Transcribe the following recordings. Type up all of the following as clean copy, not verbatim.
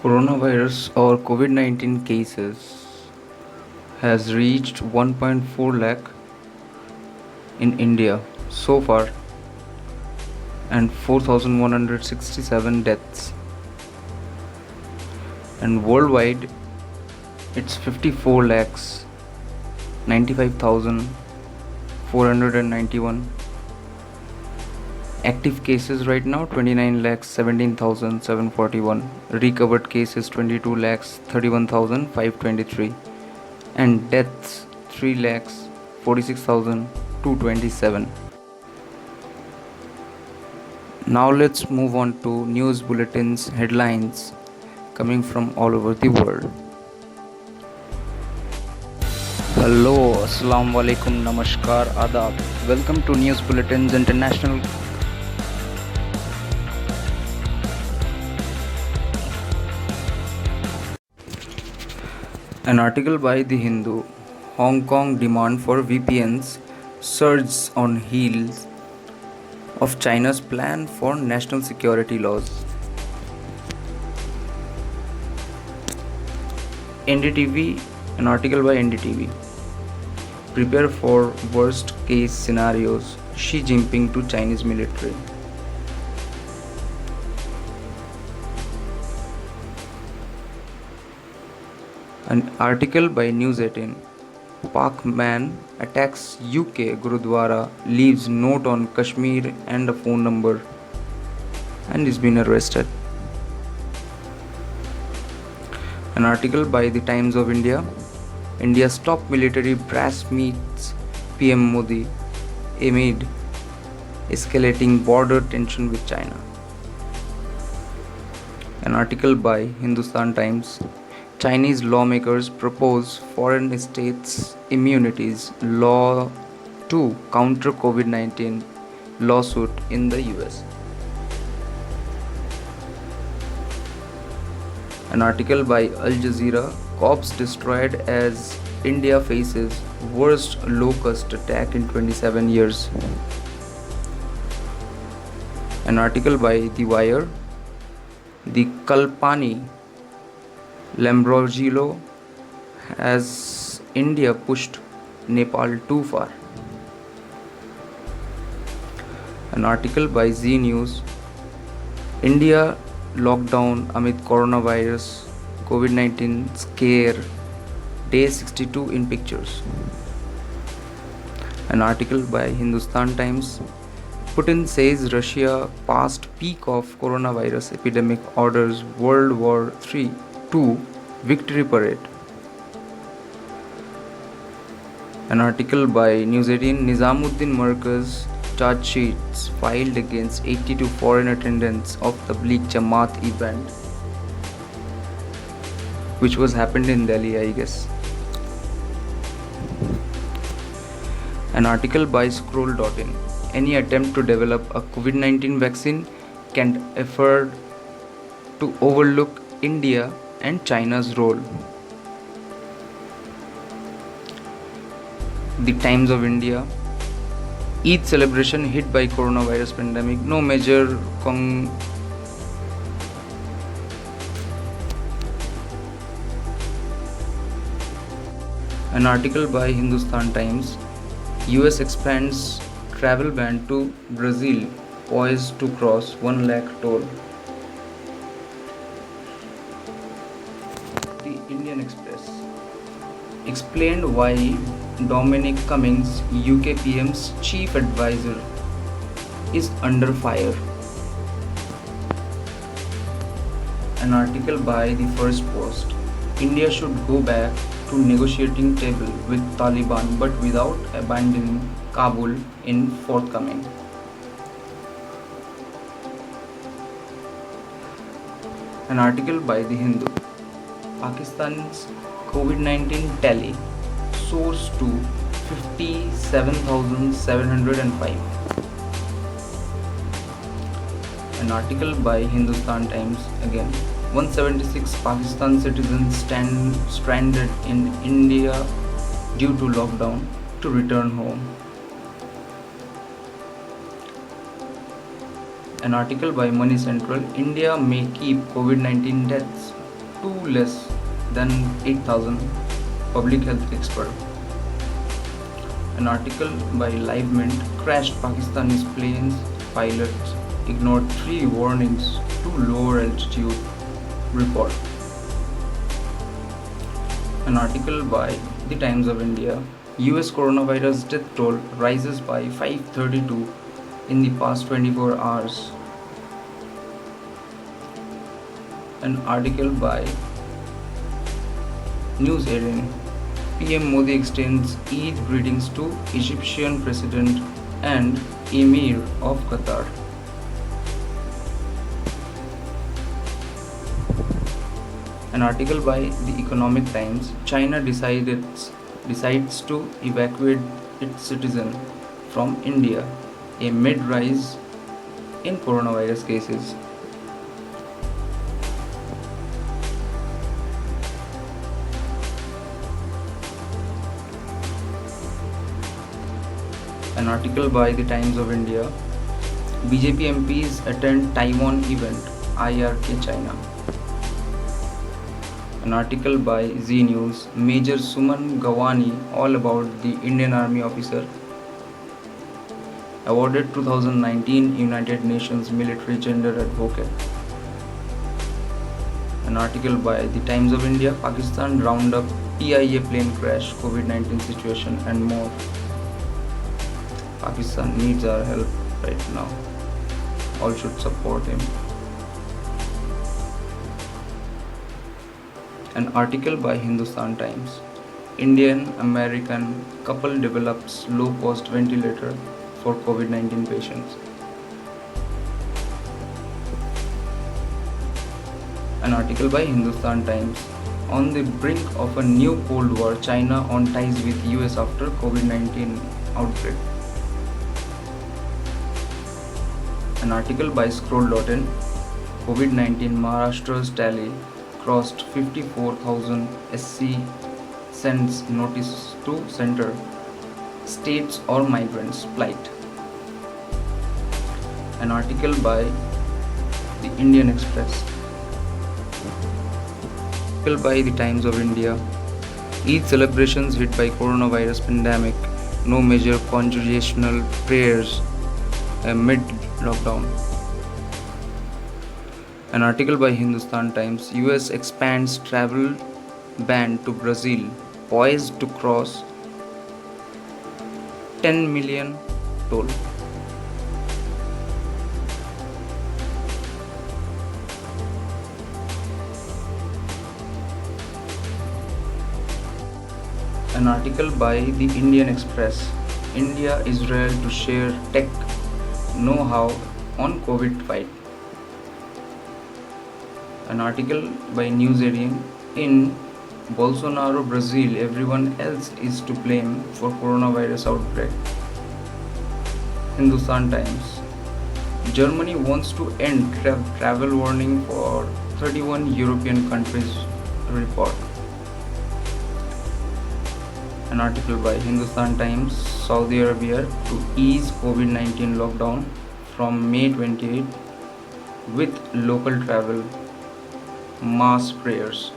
Coronavirus or COVID-19 cases has reached 1.4 lakh in India so far and 4,167 deaths, and worldwide it's 54 lakhs 95,491 active cases right now. 29 lakhs 17,741 recovered cases. 22 lakhs 31,523 and deaths 3 lakhs 46,227. Now let's move on to news bulletins headlines coming from all over the world. Hello, Assalamu alaikum, Namaskar, Adab. Welcome to News Bulletins International. An article by The Hindu. Hong Kong demand for VPNs surges on heels of China's plan for national security laws. NDTV, an article by NDTV. Prepare for worst case scenarios. Xi Jinping to Chinese military. An article by News 18. Pak man attacks UK Gurudwara, leaves note on Kashmir and a phone number, and is being arrested. An article by The Times of India. India's top military brass meets PM Modi amid escalating border tension with China. An article by Hindustan Times. Chinese lawmakers propose foreign states immunities law to counter COVID-19 lawsuit in the US. An article by Al Jazeera. Cops destroyed as India faces worst locust attack in 27 years. An article by The Wire. The Kalpani Lambrosilo, has India pushed Nepal too far? An article by Zee News. India lockdown amid coronavirus COVID-19 scare, day 62 in pictures. An article by Hindustan Times. Putin says Russia passed peak of coronavirus epidemic, orders World War II victory parade. An article by News 18. Nizamuddin Markaz charge sheets filed against 82 foreign attendants of Tabligh Jamaat event, which was happened in Delhi, I guess. An article by Scroll.in. Any attempt to develop a COVID-19 vaccine can't afford to overlook India and China's role. The Times of India. Eid celebration hit by coronavirus pandemic. No major An article by Hindustan Times. US expands travel ban to Brazil, poised to cross 1 lakh toll. The Indian Express explained why Dominic Cummings, UK PM's chief advisor, is under fire. An article by The First Post. India should go back to negotiating table with Taliban but without abandoning Kabul in forthcoming. An article by The Hindu. Pakistan's COVID-19 tally soars to 57,705. An article by Hindustan Times again. 176 Pakistan citizens stranded in India due to lockdown to return home. An article by Money Central. India may keep COVID-19 deaths to less than 8,000 public health experts. An article by Live Mint crashed Pakistani planes. Pilots ignored 3 warnings to lower altitude. Report. An article by The Times of India. US coronavirus death toll rises by 532 in the past 24 hours. An article by News 18. PM Modi extends Eid greetings to Egyptian President and Emir of Qatar. An article by The Economic Times. China decides to evacuate its citizens from India amid rise in coronavirus cases. An article by The Times of India. BJP MPs attend Taiwan event, IRK China. An article by Z News. Major Suman Gawani, all about the Indian Army officer, awarded 2019 United Nations Military Gender Advocate. An article by The Times of India. Pakistan round up PIA plane crash, COVID-19 situation and more. Pakistan needs our help right now. All should support him. An article by Hindustan Times. Indian-American couple develops low-cost ventilator for COVID-19 patients. An article by Hindustan Times. On the brink of a new Cold War, China on ties with US after COVID-19 outbreak. An article by Scroll.in. COVID-19 Maharashtra's tally crossed 54,000. SC sends notice to center. States or migrants plight. An article by The Indian Express. Article by The Times of India. Eid celebrations hit by coronavirus pandemic. No major congregational prayers amid lockdown. An article by Hindustan Times. US expands travel ban to Brazil, poised to cross 10 million toll. An article by The Indian Express. India Israel to share tech know-how on COVID fight. An article by News 18. In Bolsonaro Brazil, everyone else is to blame for coronavirus outbreak. Hindustan Times. Germany wants to end travel warning for 31 European countries. Report. An article by Hindustan Times. Saudi Arabia to ease COVID-19 lockdown from May 28 with local travel. Mass prayers.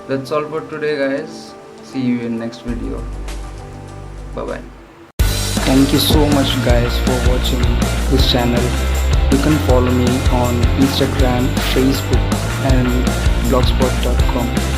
That's all for today, guys. See you in next video. Bye bye. Thank you so much, guys, for watching this channel. You can follow me on Instagram, Facebook and blogspot.com.